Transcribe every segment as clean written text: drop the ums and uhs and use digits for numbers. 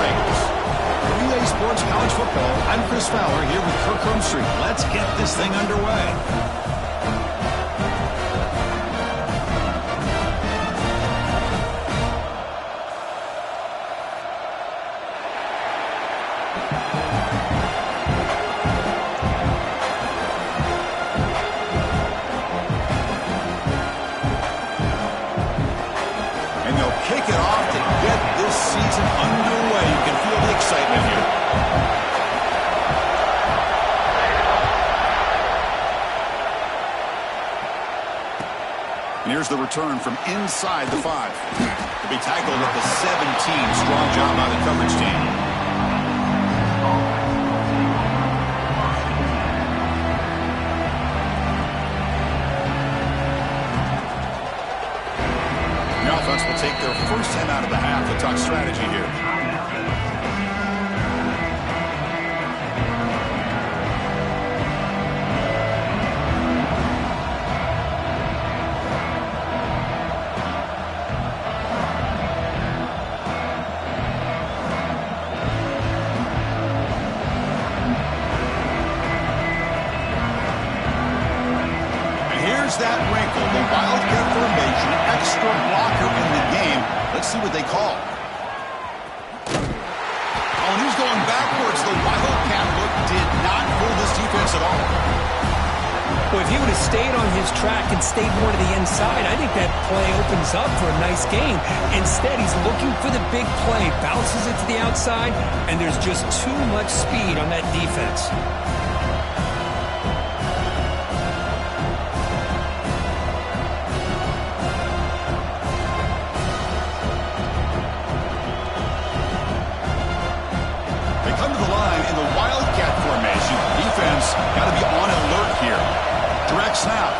Tigers. Relay Sports College Football. I'm Chris Fowler here with Kirk Street. Let's get this thing underway. Kick it off to get this season underway. You can feel the excitement here. And here's the return from inside the 5. To be tackled at the 17. Strong job by the coverage team. Offense will take their first 10 out of the half. We'll talk strategy here. And here's that wrinkle. The Wildcat formation, extra blocker in the game. Let's see what they call. Oh, and he's going backwards. The Wildcat look did not fool this defense at all. Well, if he would have stayed on his track and stayed more to the inside, I think that play opens up for a nice gain. Instead, he's looking for the big play, bounces it to the outside, and there's just too much speed on that defense. Got to be on alert here. Direct snap.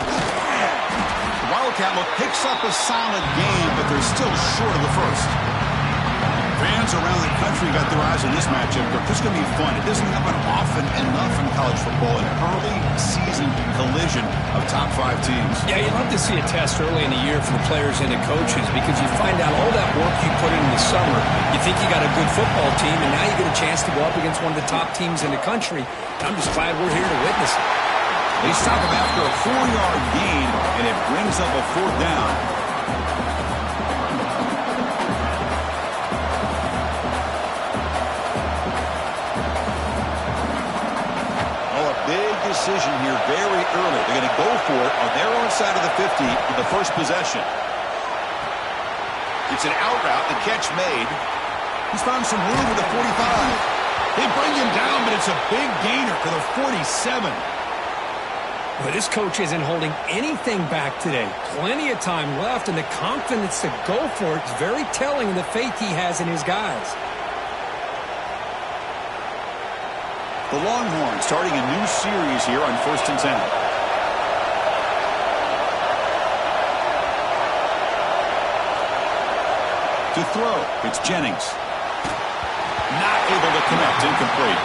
The Wildcat look picks up a solid game, but they're still short of the first. Fans around the country got their eyes on this matchup. This is going to be fun. It doesn't happen often enough in college football. An early season collision of top 5 teams. Yeah, you'd love to see a test early in the year for the players and the coaches because you find out all that work you put in the summer. You think you got a good football team, and now you get a chance to go up against one of the top teams in the country. I'm just glad we're here to witness it. They stop him after a 4-yard gain, and it brings up a 4th down. Decision here very early. They're going to go for it on their own side of the 50 in the first possession. It's an out route. The catch made. He's found some room with the 45. They bring him down, but it's a big gainer for the 47. Well, this coach isn't holding anything back today. Plenty of time left, and the confidence to go for it is very telling of the faith he has in his guys. The Longhorns starting a new series here on 1st and 10. To throw, it's Jennings. Not able to connect, incomplete.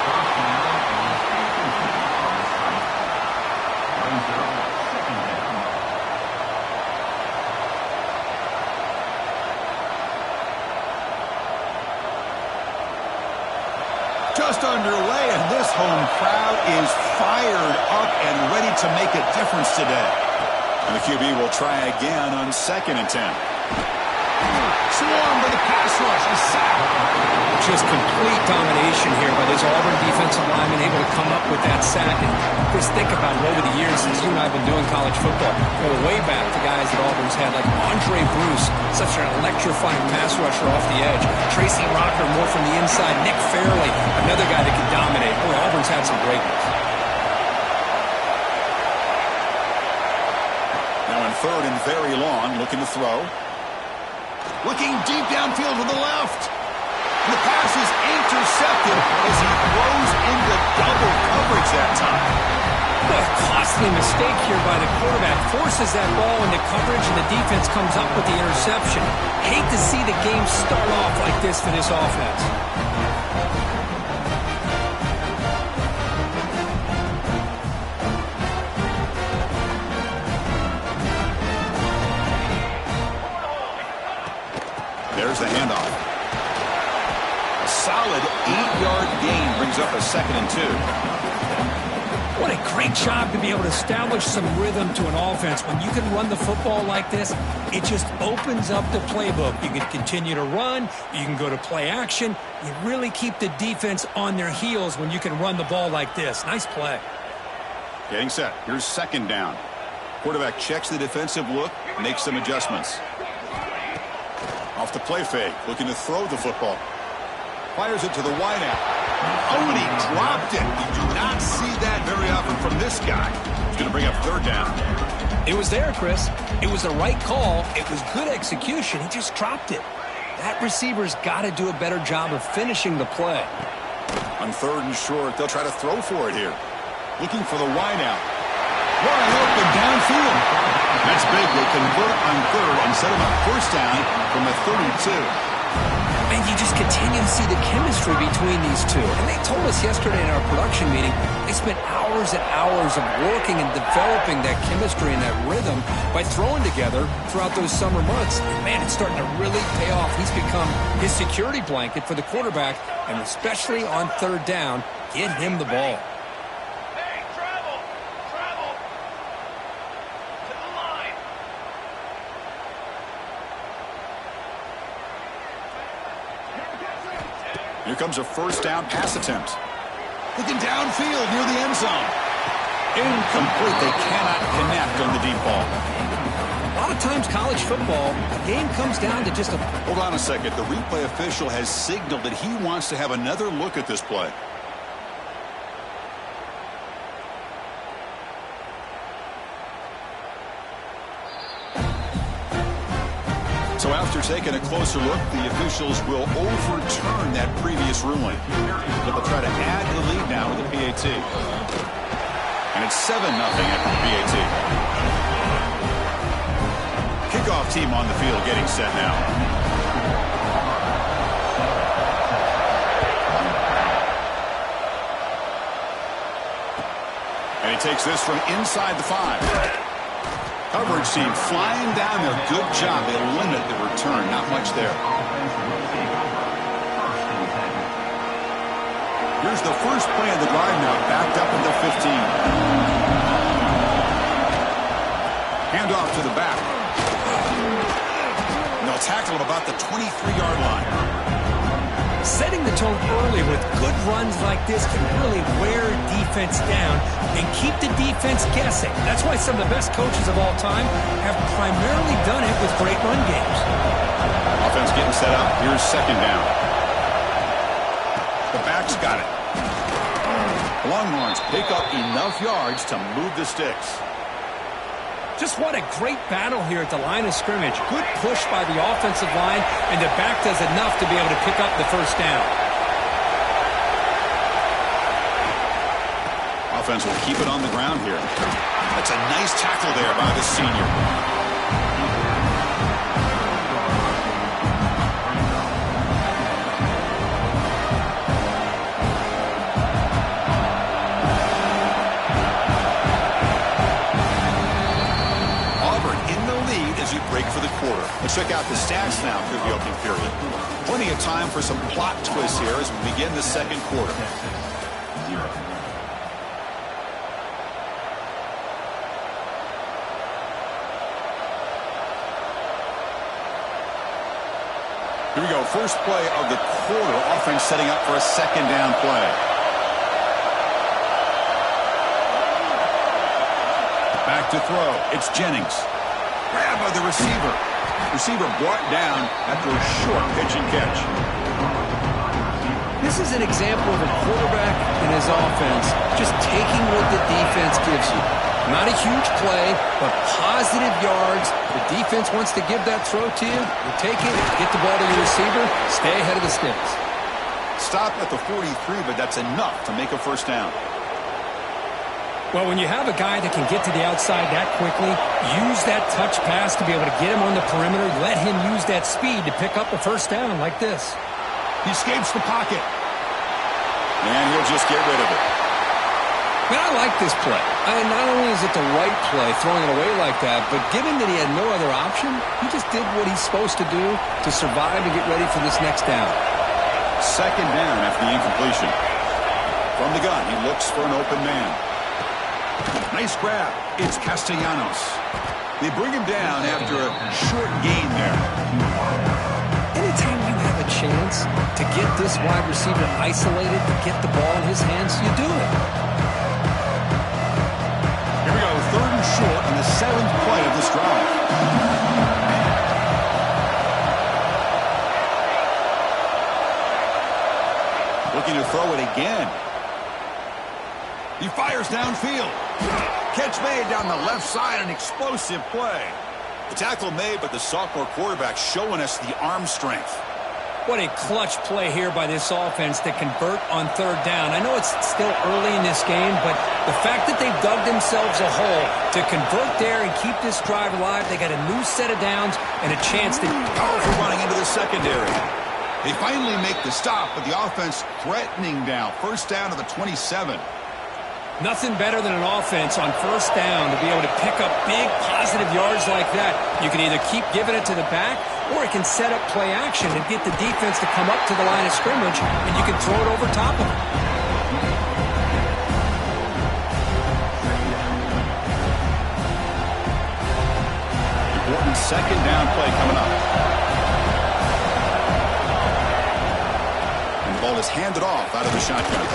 Just underway, and this home crowd is fired up and ready to make a difference today. And the QB will try again on 2nd and 10. Swarmed by the pass rush. A sack. Just complete domination here by this Auburn defensive lineman, able to come up with that sack. And just think about it over the years since you and I have been doing college football. Go way back to guys that Auburn's had, like Andre Bruce, such an electrifying pass rusher off the edge. Tracy Rocker, more from the inside. Nick Fairley, another guy that can dominate. Boy, Auburn's had some great ones. Now in 3rd and very long, looking to throw. Looking deep downfield to the left. The pass is intercepted as he throws into double coverage that time. A costly mistake here by the quarterback. Forces that ball into coverage, and the defense comes up with the interception. Hate to see the game start off like this for this offense. There's the handoff. solid 8-yard gain brings up a 2nd and 2. What a great job to be able to establish some rhythm to an offense. When you can run the football like this, it just opens up the playbook. You can continue to run. You can go to play action. You really keep the defense on their heels when you can run the ball like this. Nice play. Getting set. Here's 2nd down. Quarterback checks the defensive look, makes some adjustments. Off the play fake, looking to throw the football. Fires it to the wideout. Oh, and he dropped it. You do not see that very often from this guy. He's going to bring up 3rd down. It was there, Chris. It was the right call. It was good execution. He just dropped it. That receiver's got to do a better job of finishing the play. On 3rd and short, they'll try to throw for it here. Looking for the wideout. Wide open downfield. That's big. They convert on 3rd and set him up 1st down from the 32. And you just continue to see the chemistry between these two. And they told us yesterday in our production meeting, they spent hours and hours of working and developing that chemistry and that rhythm by throwing together throughout those summer months. And man, it's starting to really pay off. He's become his security blanket for the quarterback, and especially on 3rd down, get him the ball. Here comes a 1st down pass attempt. Looking downfield near the end zone. Incomplete. They cannot connect on the deep ball. A lot of times college football, the game comes down to just a... Hold on a second. The replay official has signaled that he wants to have another look at this play. So after taking a closer look, the officials will overturn that previous ruling. But they'll try to add to the lead now with the PAT. And it's 7-0 after the PAT. Kickoff team on the field getting set now. And he takes this from inside the 5. Coverage team flying down there. Good job. They limit the return. Not much there. Here's the first play of the drive now. Backed up at the 15. Hand off to the back. And they'll tackle him about the 23-yard line. Setting the tone early with good runs like this can really wear defense down and keep the defense guessing. That's why some of the best coaches of all time have primarily done it with great run games. Offense getting set up. Here's 2nd down. The back's got it. Longhorns pick up enough yards to move the sticks. Just what a great battle here at the line of scrimmage. Good push by the offensive line, and the back does enough to be able to pick up the 1st down. Offense will keep it on the ground here. That's a nice tackle there by the senior. Break for the quarter. Let's check out the stats now through the opening period. Plenty of time for some plot twists here as we begin the 2nd quarter. Here we go. First play of the quarter. Offense setting up for a 2nd down play. Back to throw. It's Jennings. Grab by the receiver. Receiver brought down after a short pitch and catch. This is an example of a quarterback and his offense just taking what the defense gives you. Not a huge play, but positive yards. The defense wants to give that throw to you. You take it, get the ball to your receiver, stay ahead of the sticks. Stop at the 43, but that's enough to make a 1st down. Well, when you have a guy that can get to the outside that quickly, use that touch pass to be able to get him on the perimeter, let him use that speed to pick up a 1st down like this. He escapes the pocket. And he'll just get rid of it. Man, I like this play. Not only is it the right play, throwing it away like that, but given that he had no other option, he just did what he's supposed to do to survive and get ready for this next down. Second down after the incompletion. From the gun, he looks for an open man. Nice grab. It's Castellanos. They bring him down after a short gain there. Anytime you have a chance to get this wide receiver isolated, to get the ball in his hands, you do it. Here we go, third and short on the 7th play of this drive. Looking to throw it again. He fires downfield. Catch made down the left side, an explosive play. The tackle made, but the sophomore quarterback showing us the arm strength. What a clutch play here by this offense to convert on third down. I know it's still early in this game, but the fact that they've dug themselves a hole to convert there and keep this drive alive, they got a new set of downs and a chance to... Powerful running into the secondary. They finally make the stop, but the offense threatening down. First down to the 27. Nothing better than an offense on first down to be able to pick up big positive yards like that. You can either keep giving it to the back, or it can set up play action and get the defense to come up to the line of scrimmage, and you can throw it over top of it. Important second down play coming up. And the ball is handed off out of the shotgun.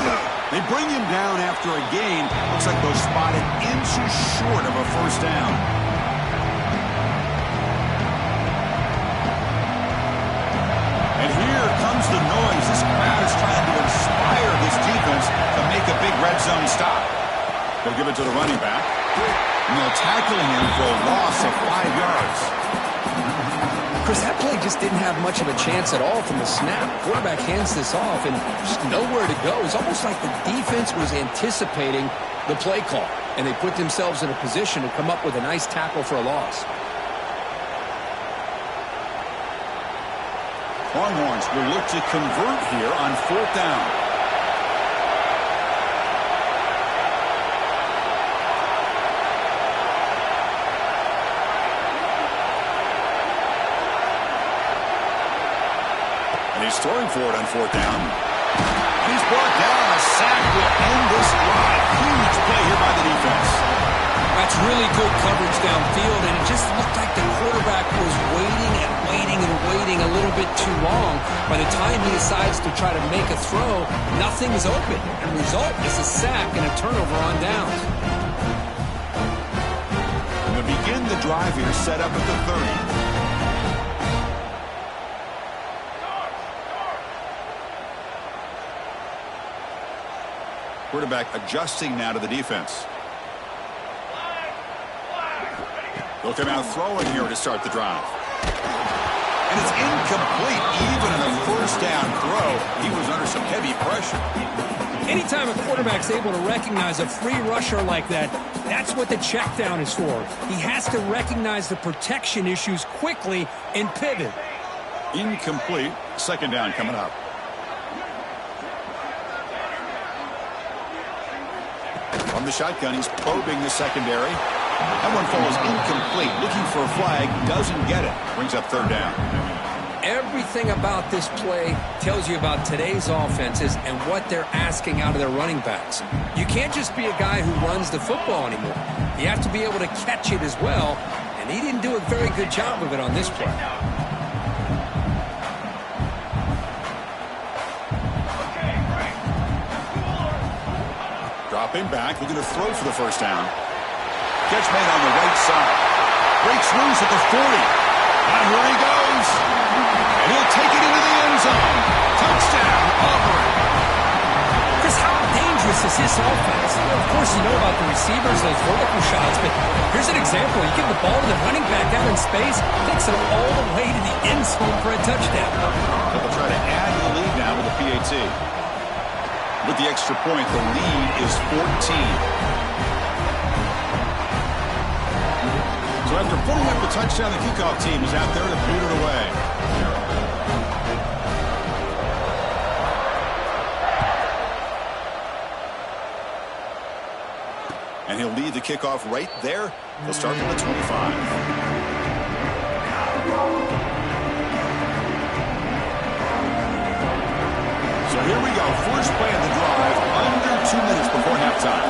They bring him down after a gain. Looks like they're spotted inches short of a first down. And here comes the noise. This crowd is trying to inspire this defense to make a big red zone stop. They'll give it to the running back. And they'll tackle him for a loss of 5 yards. Chris, that play just didn't have much of a chance at all from the snap. Quarterback hands this off and just nowhere to go. It's almost like the defense was anticipating the play call, and they put themselves in a position to come up with a nice tackle for a loss. Longhorns will look to convert here on fourth down. He's throwing for it on fourth down. He's brought down. A sack will end this drive. Huge play here by the defense. That's really good coverage downfield, and it just looked like the quarterback was waiting and waiting and waiting a little bit too long. By the time he decides to try to make a throw, nothing is open. And the result is a sack and a turnover on downs. And to begin the drive here, set up at the 30. Quarterback adjusting now to the defense. They'll come out throwing here to start the drive. And it's incomplete. Even in a first down throw, he was under some heavy pressure. Anytime a quarterback's able to recognize a free rusher like that, that's what the check down is for. He has to recognize the protection issues quickly and pivot. Incomplete. Second down coming up. From the shotgun, he's probing the secondary. That one falls incomplete. Looking for a flag, doesn't get it. Brings up third down. Everything about this play tells you about today's offenses and what they're asking out of their running backs. You can't just be a guy who runs the football anymore. You have to be able to catch it as well, and he didn't do a very good job of it on this play. Dropping back, looking to throw for the first down. Catch made on the right side. Breaks loose at the 40. And here he goes. And he'll take it into the end zone. Touchdown, Auburn. Chris, how dangerous is this offense? Well, of course, you know about the receivers, those vertical shots, but here's an example. You give the ball to the running back out in space, takes it all the way to the end zone for a touchdown. So they'll try to add to the lead now with the PAT. With the extra point, the lead is 14. So after putting up the touchdown, the kickoff team is out there to boot it away. And he'll lead the kickoff right there. He'll start from the 25. So here we go. First play of the drive, under 2 minutes before halftime.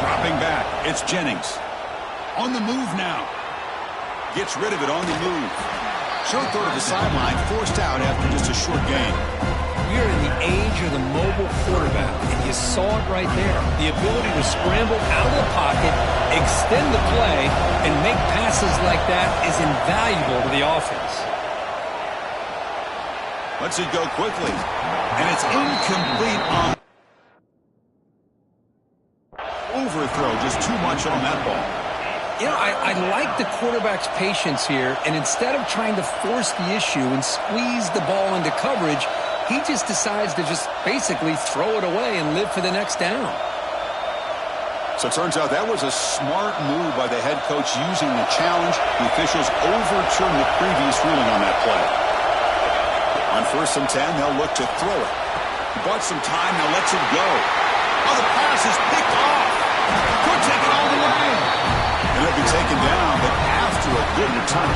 Dropping back. It's Jennings. On the move now. Gets rid of it on the move. Short throw to the sideline, forced out after just a short gain. We're in the age of the mobile quarterback, and you saw it right there. The ability to scramble out of the pocket, extend the play, and make passes like that is invaluable to the offense. Lets it go quickly. And it's incomplete on overthrow. Just too much on that ball. You know, I like the quarterback's patience here, and instead of trying to force the issue and squeeze the ball into coverage, he just decides to just basically throw it away and live for the next down. So it turns out that was a smart move by the head coach using the challenge. The officials overturned the previous ruling on that play. On 1st and 10, they'll look to throw it. He bought some time, now lets it go. Oh, the pass is picked off. Could take it all the way. And it'll be taken down, but after a good return.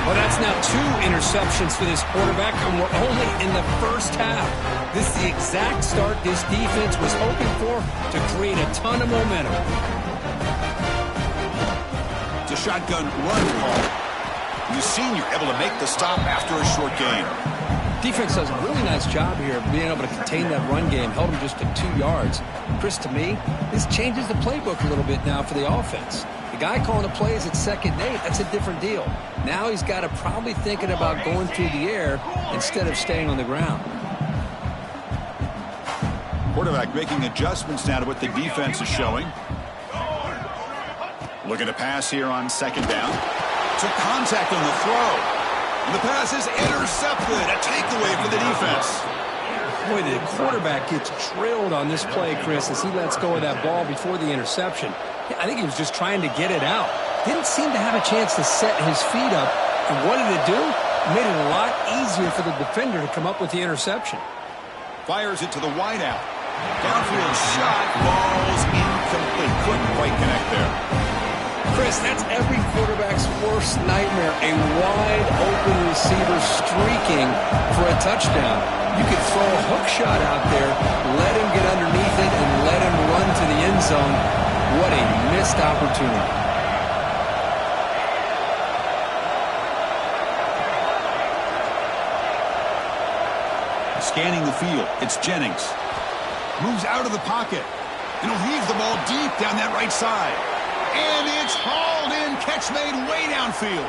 Well, that's now 2 interceptions for this quarterback, and we're only in the first half. This is the exact start this defense was hoping for to create a ton of momentum. It's a shotgun run call. The senior able to make the stop after a short gain. Defense does a really nice job here of being able to contain that run game, held him just to 2 yards. Chris, to me, this changes the playbook a little bit now for the offense. The guy calling the plays at 2nd and 8, that's a different deal. Now he's got to probably thinking about going through the air instead of staying on the ground. Quarterback making adjustments now to what the defense is showing. Looking to pass here on 2nd down. Took contact on the throw. And the pass is intercepted. A takeaway for the defense. Boy, the quarterback gets drilled on this play, Chris, as he lets go of that ball before the interception. I think he was just trying to get it out. Didn't seem to have a chance to set his feet up. And what did it do? It made it a lot easier for the defender to come up with the interception. Fires it to the wideout. Downfield shot. Ball's incomplete. Couldn't quite connect there. Chris, that's every quarterback's worst nightmare. A wide-open receiver streaking for a touchdown. You could throw a hook shot out there, let him get underneath it, and let him run to the end zone. What a missed opportunity. Scanning the field, it's Jennings. Moves out of the pocket. And he'll heave the ball deep down that right side. And it's hauled in. Catch made way downfield.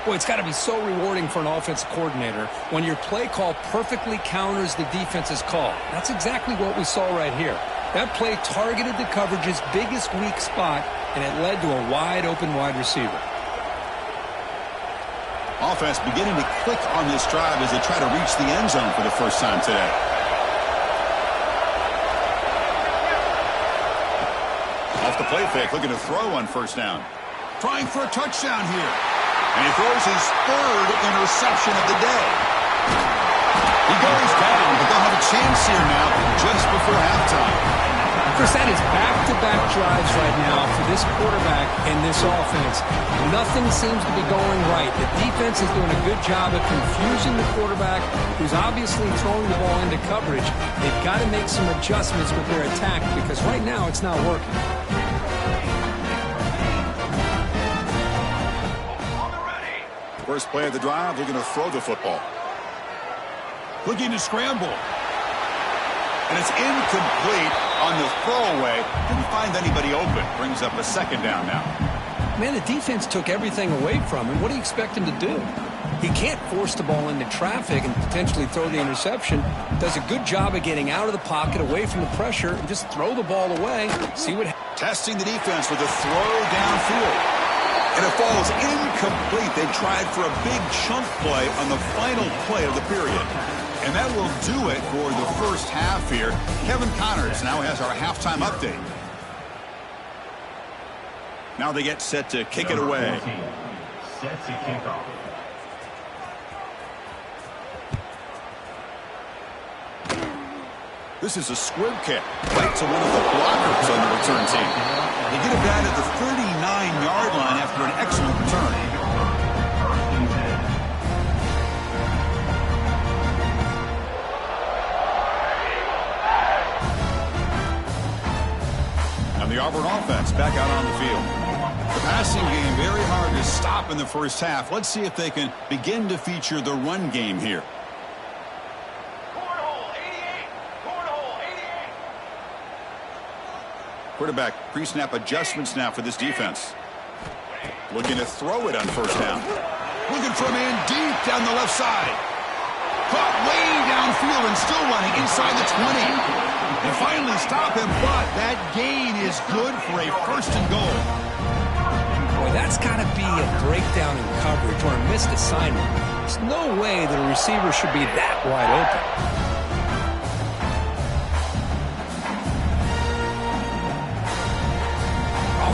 Boy, it's got to be so rewarding for an offensive coordinator when your play call perfectly counters the defense's call. That's exactly what we saw right here. That play targeted the coverage's biggest weak spot, and it led to a wide-open wide receiver. Offense beginning to click on this drive as they try to reach the end zone for the first time today. Off the play fake, looking to throw on 1st down. Trying for a touchdown here. And he throws his 3rd interception of the day. He goes down, but they'll have a chance here now just before halftime. Chris, that is back-to-back drives right now for this quarterback and this offense. Nothing seems to be going right. The defense is doing a good job of confusing the quarterback, who's obviously throwing the ball into coverage. They've got to make some adjustments with their attack because right now it's not working. First play of the drive, they're going to throw the football. Looking to scramble. And it's incomplete on the throwaway. Didn't find anybody open. Brings up a 2nd down now. Man, the defense took everything away from him. What do you expect him to do? He can't force the ball into traffic and potentially throw the interception. Does a good job of getting out of the pocket, away from the pressure, and just throw the ball away. See what happens. Testing the defense with a throw downfield. And it falls incomplete. They tried for a big chunk play on the final play of the period. And that will do it for the first half here. Kevin Connors now has our halftime update. Now they get set to kick it away. Set to kick off. This is a squib kick right to one of the blockers on the return team. They get it down at the 39-yard line after an excellent return. Auburn offense back out on the field. The passing game very hard to stop in the first half. Let's see if they can begin to feature the run game here. Quarterback pre-snap adjustments now for this defense. Looking to throw it on first down. Looking for a man deep down the left side. Caught way downfield and still running inside the 20. They finally stop him, but that gain is good for a first and goal. Boy, that's got to be a breakdown in coverage or a missed assignment. There's no way that a receiver should be that wide open.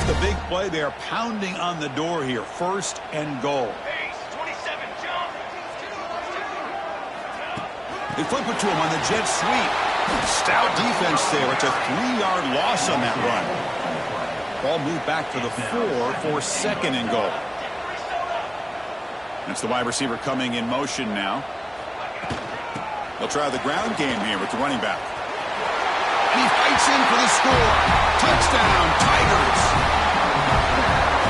The big play, they are pounding on the door here. First and goal. They flip it to him on the jet sweep. Stout defense there. It's a 3-yard loss on that run. Ball moved back to the 4 for second and goal. That's the wide receiver coming in motion now. They'll try the ground game here with the running back. And he fights in for the score. Touchdown, Tigers.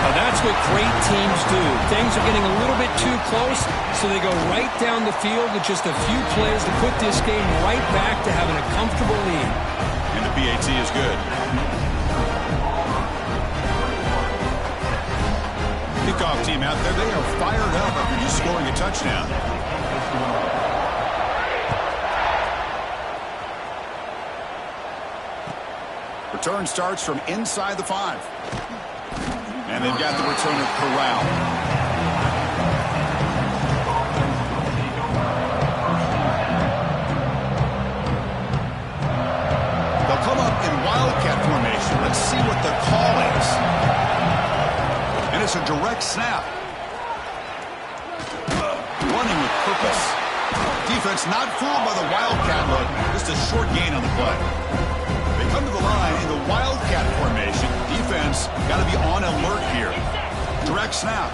Now that's what great teams do. Things are getting a little bit too close, so they go right down the field with just a few plays to put this game right back to having a comfortable lead. And the PAT is good. Kickoff team out there, they are fired up after just scoring a touchdown. Return starts from inside the 5. And they've got the returner Corral. They'll come up in wildcat formation. Let's see what the call is. And it's a direct snap. Running with purpose. Defense not fooled by the wildcat look. Just a short gain on the play. They come to the line in the wildcat formation. Defense got to be on alert here. Direct snap.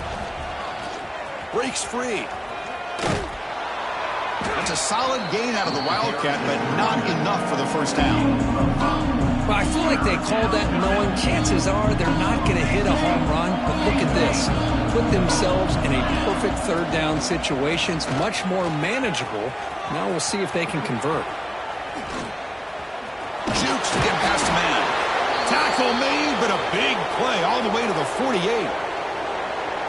Breaks free. That's a solid gain out of the wildcat, but not enough for the first down. Well, I feel like they called that knowing chances are they're not going to hit a home run. But look at this. Put themselves in a perfect third down situation. It's much more manageable. Now we'll see if they can convert. Jukes to get past a man. Tackle made, but a big play all the way to the 48.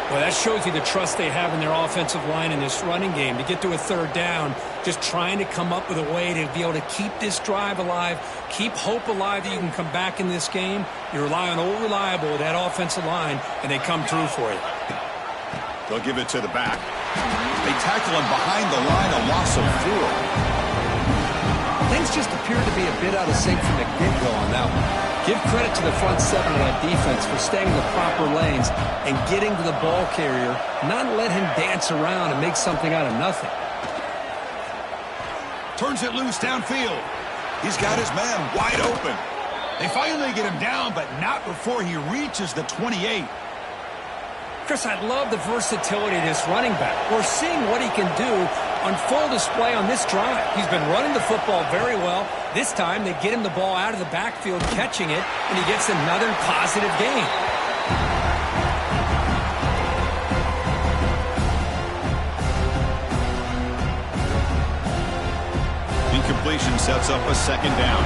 Well, that shows you the trust they have in their offensive line in this running game. To get to a third down, just trying to come up with a way to be able to keep this drive alive, keep hope alive that you can come back in this game. You rely on old reliable with that offensive line, and they come through for you. They'll give it to the back. They tackle him behind the line, a loss of 4. Things just appear to be a bit out of sync from the get-go on that one. Give credit to the front seven of that defense for staying in the proper lanes and getting to the ball carrier, not let him dance around and make something out of nothing. Turns it loose downfield. He's got his man wide open. They finally get him down, but not before he reaches the 28. Chris, I love the versatility of this running back. We're seeing what he can do on full display on this drive. He's been running the football very well. This time, they get him the ball out of the backfield, catching it, and he gets another positive gain. Incompletion sets up a second down.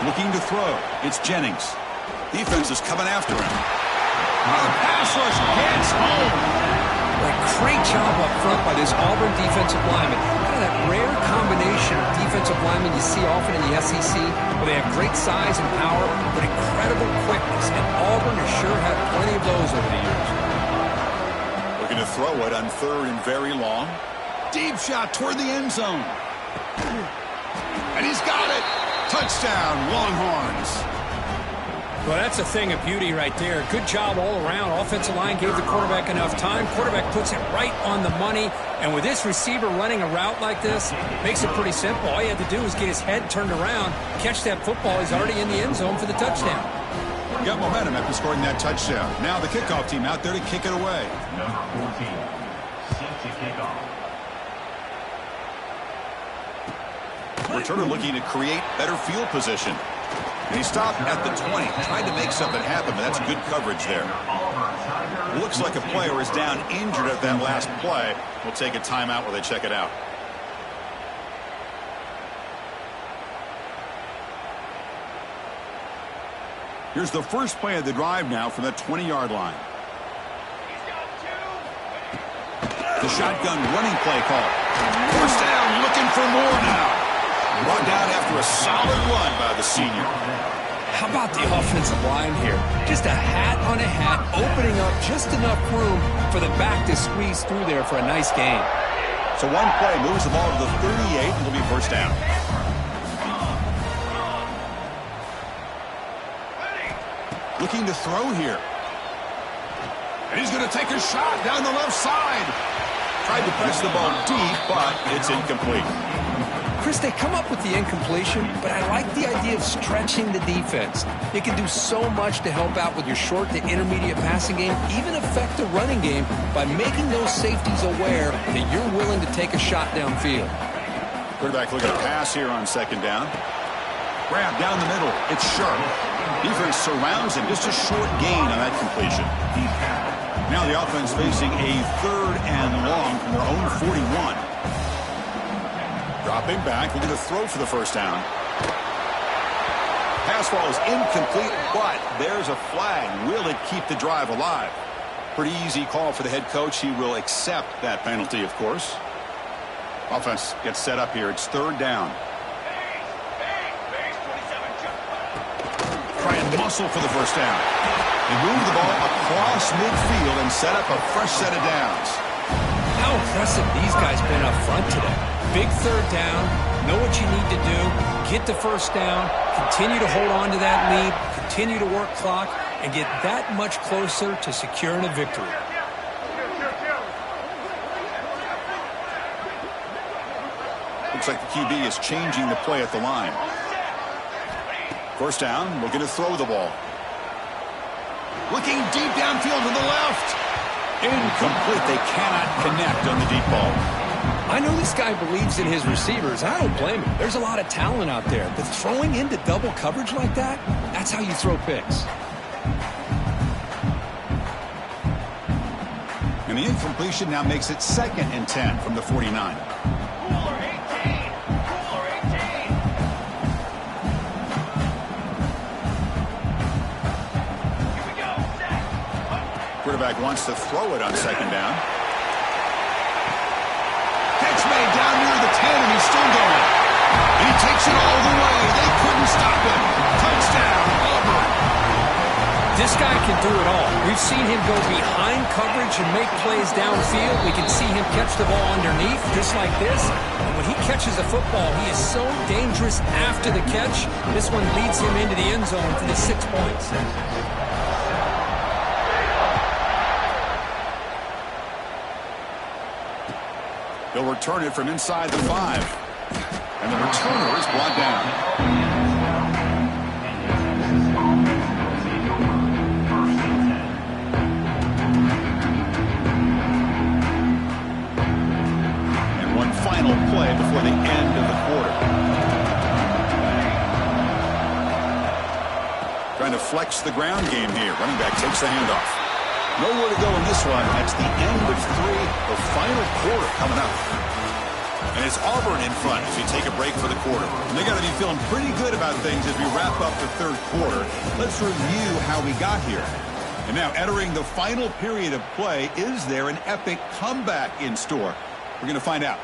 Looking to throw. It's Jennings. Defense is coming after him. The pass rush gets home. A great job up front by this Auburn defensive lineman. Kind of that rare combination of defensive linemen you see often in the SEC, where they have great size and power, but incredible quickness. And Auburn has sure had plenty of those over the years. Looking to throw it on third and very long. Deep shot toward the end zone. And he's got it. Touchdown, Longhorns. Well, that's a thing of beauty right there. Good job all around. Offensive line gave the quarterback enough time. Quarterback puts it right on the money. And with this receiver running a route like this, makes it pretty simple. All you had to do was get his head turned around, catch that football. He's already in the end zone for the touchdown. Got momentum after scoring that touchdown. Now the kickoff team out there to kick it away. Number 14, set to kick off. Returner looking to create better field position. And he stopped at the 20, tried to make something happen, but that's good coverage there. Looks like a player is down injured at that last play. We'll take a timeout while they check it out. Here's the first play of the drive now from that 20-yard line. The shotgun running play call. First down, looking for more now. Brought down after a solid run by the senior. How about the offensive line here? Just a hat on a hat, opening up just enough room for the back to squeeze through there for a nice gain. So one play moves the ball to the 38, and it'll be first down. Looking to throw here. And he's going to take a shot down the left side. Tried to press the ball deep, but it's incomplete. Chris, they come up with the incompletion, but I like the idea of stretching the defense. You can do so much to help out with your short to intermediate passing game, even affect the running game by making those safeties aware that you're willing to take a shot downfield. Quarterback looking to pass here on second down. Grab down the middle. It's sharp. Defense surrounds him. Just a short gain on that completion. Now the offense facing a 3rd and long from their own 41. Dropping back, looking to throw for the first down. Pass ball is incomplete, but there's a flag. Will it keep the drive alive? Pretty easy call for the head coach. He will accept that penalty, of course. Offense gets set up here. It's 3rd down. Try and muscle for the first down. They move the ball across midfield and set up a fresh set of downs. How impressive these guys been up front today. Big 3rd down, know what you need to do, get the first down, continue to hold on to that lead, continue to work clock, and get that much closer to securing a victory. Looks like the QB is changing the play at the line. First down, looking to throw the ball. Looking deep downfield to the left. Incomplete. They cannot connect on the deep ball. I know this guy believes in his receivers. I don't blame him. There's a lot of talent out there. But throwing into double coverage like that, that's how you throw picks. And the incompletion now makes it 2nd and 10 from the 49. Quarterback wants to throw it on second down. Catch made down near the 10, and he's still going. And he takes it all the way. They couldn't stop him. Touchdown, Auburn. This guy can do it all. We've seen him go behind coverage and make plays downfield. We can see him catch the ball underneath, just like this. And when he catches a football, he is so dangerous after the catch. This one leads him into the end zone for the 6 points. They'll return it from inside the 5. And the returner is brought down. And one final play before the end of the quarter. Trying to flex the ground game here. Running back takes the handoff. Nowhere to go in this one. That's the end of 3, the final quarter coming up. And it's Auburn in front as we take a break for the quarter. And they got to be feeling pretty good about things as we wrap up the 3rd quarter. Let's review how we got here. And now entering the final period of play, is there an epic comeback in store? We're going to find out.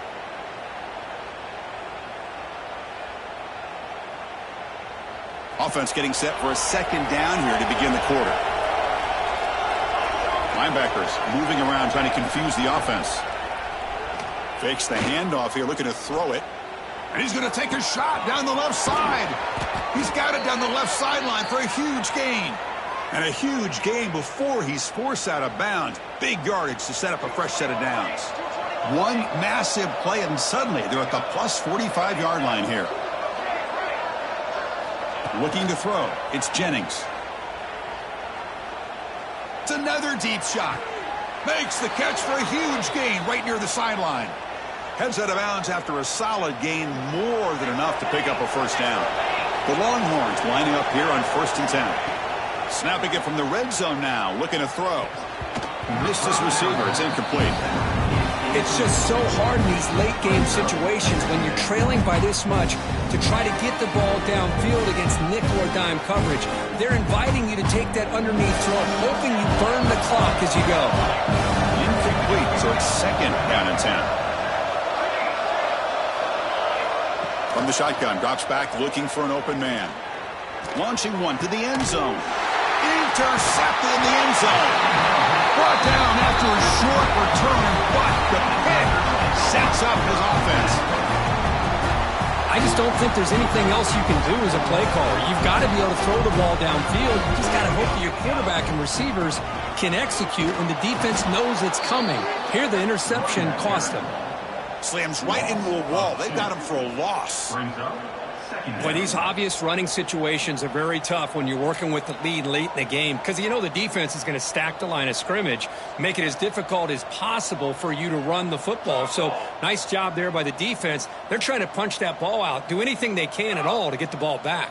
Offense getting set for a 2nd down here to begin the quarter. Linebackers moving around, trying to confuse the offense. Fakes the handoff here, looking to throw it. And he's going to take a shot down the left side. He's got it down the left sideline for a huge gain. And a huge gain before he's forced out of bounds. Big yardage to set up a fresh set of downs. One massive play, and suddenly they're at the plus 45-yard line here. Looking to throw. It's Jennings. It's another deep shot. Makes the catch for a huge gain right near the sideline. Heads out of bounds after a solid gain, more than enough to pick up a first down. The Longhorns lining up here on 1st and 10. Snapping it from the red zone now, looking to throw. Missed his receiver. It's incomplete. It's just so hard in these late-game situations when you're trailing by this much to try to get the ball downfield against nickel or dime coverage. They're inviting you to take that underneath throw, hoping you burn the clock as you go. Incomplete, so it's 2nd down and 10. From the shotgun, drops back looking for an open man. Launching one to the end zone. Intercepted in the end zone. Brought down after a short return, but the pick sets up his offense. I just don't think there's anything else you can do as a play caller. You've got to be able to throw the ball downfield. You just got to hope that your quarterback and receivers can execute when the defense knows it's coming. Here, the interception cost him. Slams right into a wall. They've got him for a loss. Boy, these obvious running situations are very tough when you're working with the lead late in the game because you know the defense is going to stack the line of scrimmage, make it as difficult as possible for you to run the football. So nice job there by the defense. They're trying to punch that ball out, do anything they can at all to get the ball back.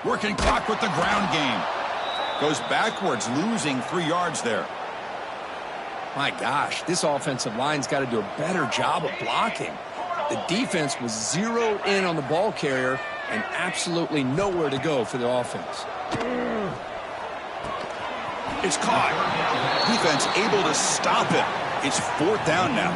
Working clock with the ground game. Goes backwards, losing 3 yards there. My gosh, this offensive line's got to do a better job of blocking. The defense was zeroed in on the ball carrier and absolutely nowhere to go for the offense. It's caught. Defense able to stop it. It's 4th down now.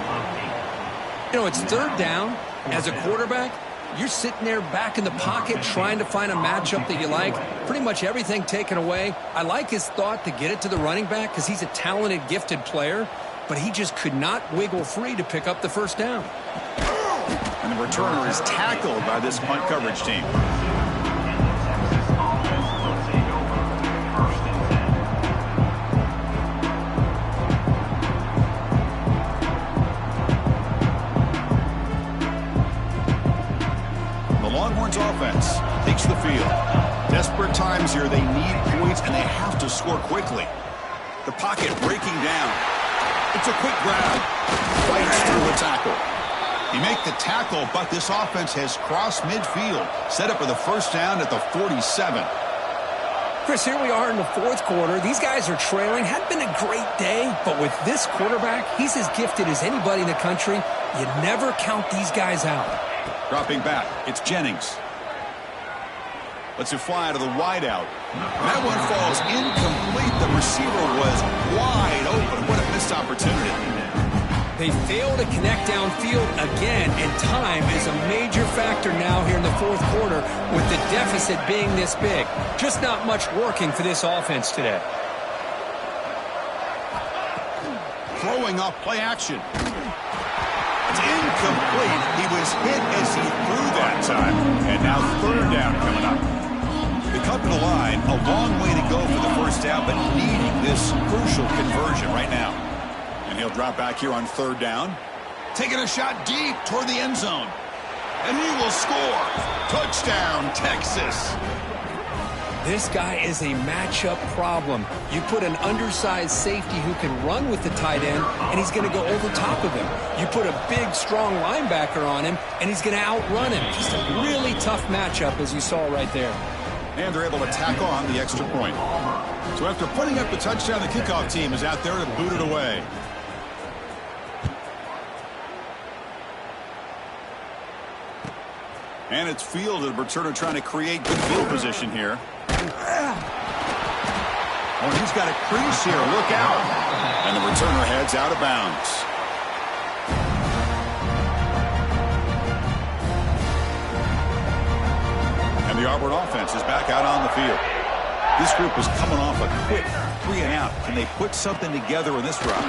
You know, it's 3rd down. As a quarterback, you're sitting there back in the pocket trying to find a matchup that you like. Pretty much everything taken away. I like his thought to get it to the running back because he's a talented, gifted player, but he just could not wiggle free to pick up the first down. And the returner is tackled by this punt coverage team. Longhorns offense takes the field. Desperate times here. They need points, and they have to score quickly. The pocket breaking down. It's a quick grab. Fights through a tackle. He make the tackle, but this offense has crossed midfield. Set up for the first down at the 47. Chris, here we are in the 4th quarter. These guys are trailing. Hadn't been a great day, but with this quarterback, he's as gifted as anybody in the country. You never count these guys out. Dropping back, it's Jennings. Lets it fly to the wideout. That one falls incomplete. The receiver was wide open. What a missed opportunity. They fail to connect downfield again, and time is a major factor now here in the 4th quarter with the deficit being this big. Just not much working for this offense today. Throwing up play action. It's incomplete. He was hit as he threw that time. And now 3rd down coming up. They cut to the line. A long way to go for the first down, but needing this crucial conversion right now. And he'll drop back here on 3rd down. Taking a shot deep toward the end zone. And he will score. Touchdown, Texas. This guy is a matchup problem. You put an undersized safety who can run with the tight end, and he's going to go over top of him. You put a big, strong linebacker on him, and he's going to outrun him. Just a really tough matchup, as you saw right there. And they're able to tackle on the extra point. So after putting up the touchdown, the kickoff team is out there to boot it away. And it's fielded. Returner trying to create good field position here. Oh, he's got a crease here. Look out. And the returner heads out of bounds. And the Auburn offense is back out on the field. This group is coming off a quick 3-and-out. Can they put something together in this drive?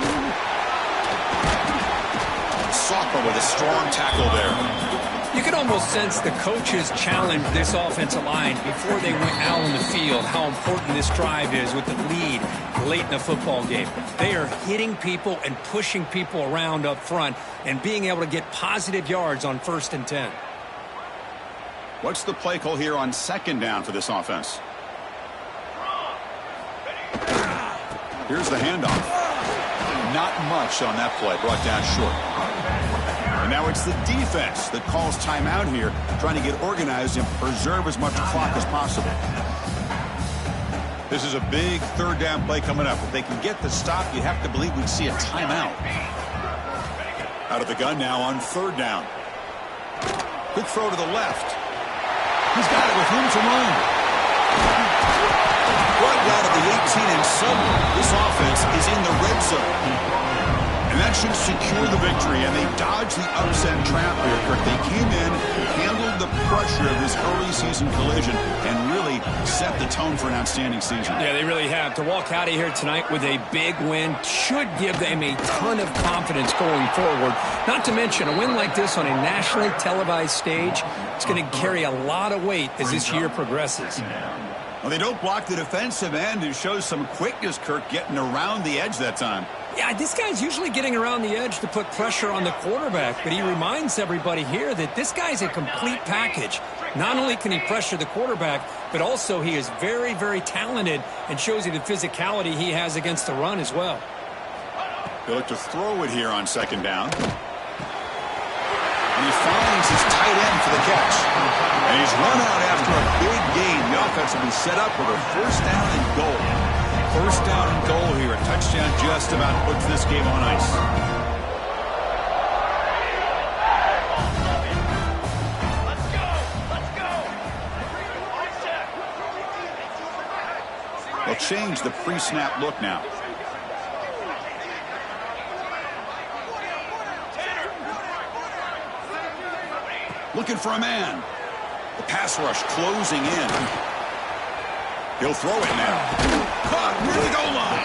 Sophomore with a strong tackle there. You can almost sense the coaches challenge this offensive line before they went out on the field, how important this drive is with the lead late in the football game. They are hitting people and pushing people around up front and being able to get positive yards on 1st and 10. What's the play call here on 2nd down for this offense? Here's the handoff. Not much on that play, brought down short. And now it's the defense that calls timeout here, trying to get organized and preserve as much clock as possible. This is a big third down play coming up. If they can get the stop, you have to believe we'd see a timeout. Out of the gun now on third down. Quick throw to the left. He's got it with room to run. Right out of the 18, and suddenly this offense is in the red zone. And that should secure the victory, and they dodged the upset trap here, Kirk. They came in, handled the pressure of this early season collision, and really set the tone for an outstanding season. Yeah, they really have. To walk out of here tonight with a big win should give them a ton of confidence going forward. Not to mention, a win like this on a nationally televised stage, it's going to carry a lot of weight as this year progresses. Well, they don't block the defensive end, who shows some quickness, Kirk, getting around the edge that time. Yeah, this guy's usually getting around the edge to put pressure on the quarterback, but he reminds everybody here that this guy's a complete package. Not only can he pressure the quarterback, but also he is very, very talented and shows you the physicality he has against the run as well. They look to throw it here on second down. And he finds his tight end for the catch. And he's run out after a big gain. The offense will be set up with a first down and goal. First down and goal here. A touchdown just about puts this game on ice. They'll change the pre-snap look now. Looking for a man. The pass rush closing in. He'll throw it now. Caught near the goal line.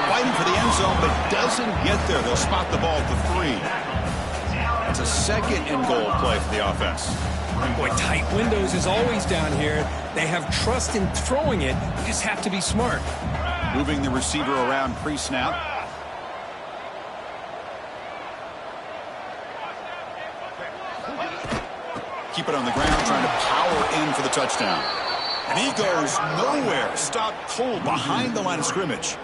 Fighting for the end zone, but doesn't get there. They'll spot the ball at the 3. It's a second and goal play for the offense. Boy, tight windows is always down here. They have trust in throwing it. You just have to be smart. Moving the receiver around pre-snap. Keep it on the ground, trying to power in for the touchdown. And he goes nowhere. Stopped cold behind the line of scrimmage.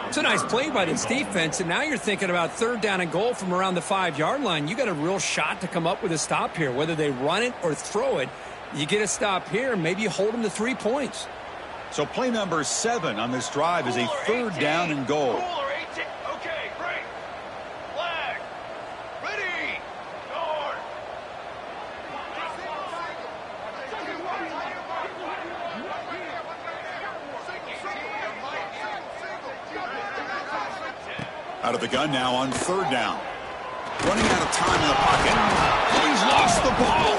It's a nice play by this defense, and now you're thinking about third down and goal from around the 5-yard line. You got a real shot to come up with a stop here. Whether they run it or throw it, you get a stop here, maybe you hold them to 3 points. So play number 7 on this drive is a third down and goal. Okay, break. Flag. Ready. Guard. Out of the gun now on third down. Running out of time in the pocket. He's lost the ball.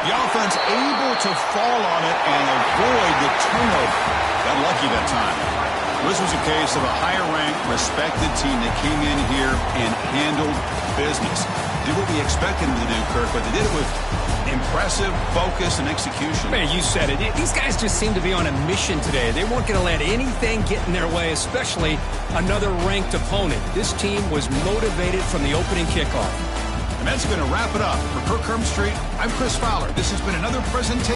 The offense able to fall on it and avoid the turnover. Got lucky that time. This was a case of a higher-ranked, respected team that came in here and handled business. Did what we expected them to do, Kirk, but they did it with impressive focus and execution. Man, you said it. These guys just seem to be on a mission today. They weren't going to let anything get in their way, especially another ranked opponent. This team was motivated from the opening kickoff. And that's going to wrap it up. For Kirk Street, I'm Chris Fowler. This has been another presentation.